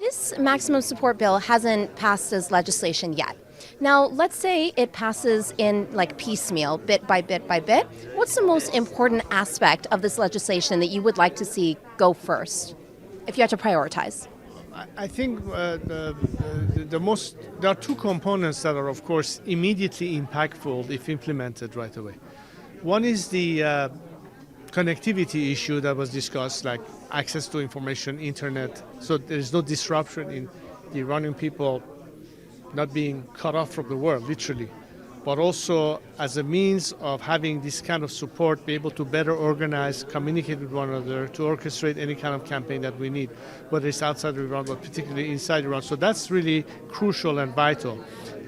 This maximum support bill hasn't passed as legislation yet. Now, let's say it passes in like piecemeal, bit by bit by bit. What's the most important aspect of this legislation that you would like to see go first, if you had to prioritize? I think there are two components that are, of course, immediately impactful if implemented right away. One is the connectivity issue that was discussed, like access to information, internet, so there is no disruption in the Iranian people not being cut off from the world, literally, but also as a means of having this kind of support, be able to better organize, communicate with one another, to orchestrate any kind of campaign that we need, whether it's outside Iran, but particularly inside Iran. So that's really crucial and vital.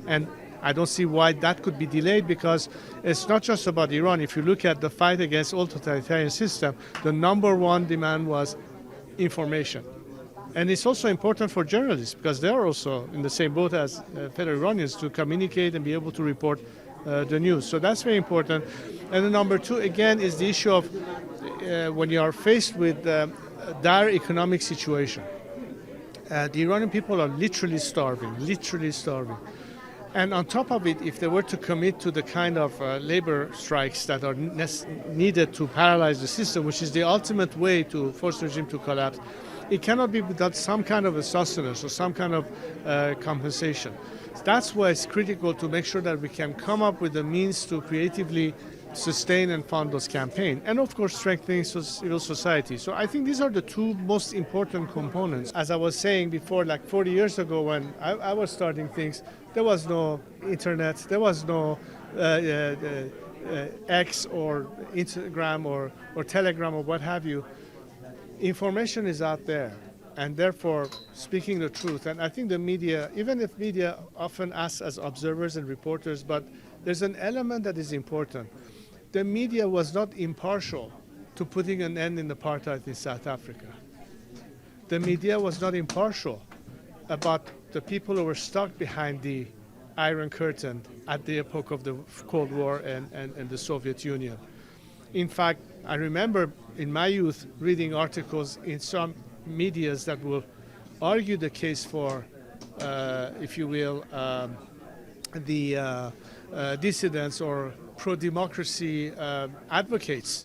And I don't see why that could be delayed, because it's not just about Iran. If you look at the fight against all totalitarian system, the number one demand was information. And it's also important for journalists, because they're also in the same boat as fellow Iranians, to communicate and be able to report the news. So that's very important. And then number two, again, is the issue of when you are faced with dire economic situation. The Iranian people are literally starving. And on top of it, if they were to commit to the kind of labor strikes that are needed to paralyze the system, which is the ultimate way to force the regime to collapse, it cannot be without some kind of a sustenance or some kind of compensation. That's why it's critical to make sure that we can come up with the means to creatively sustain and fund those campaigns, and of course strengthening civil society. So I think these are the two most important components. As I was saying before, like 40 years ago when I was starting things, there was no internet, there was no X or Instagram or Telegram or what have you. Information is out there, and therefore speaking the truth. And I think the media, even if media often acts as observers and reporters, but there's an element that is important. The media was not impartial to putting an end in apartheid in South Africa. The media was not impartial about the people who were stuck behind the Iron Curtain at the epoch of the Cold War and the Soviet Union. In fact, I remember in my youth reading articles in some medias that will argue the case for, if you will, the dissidents or pro-democracy advocates.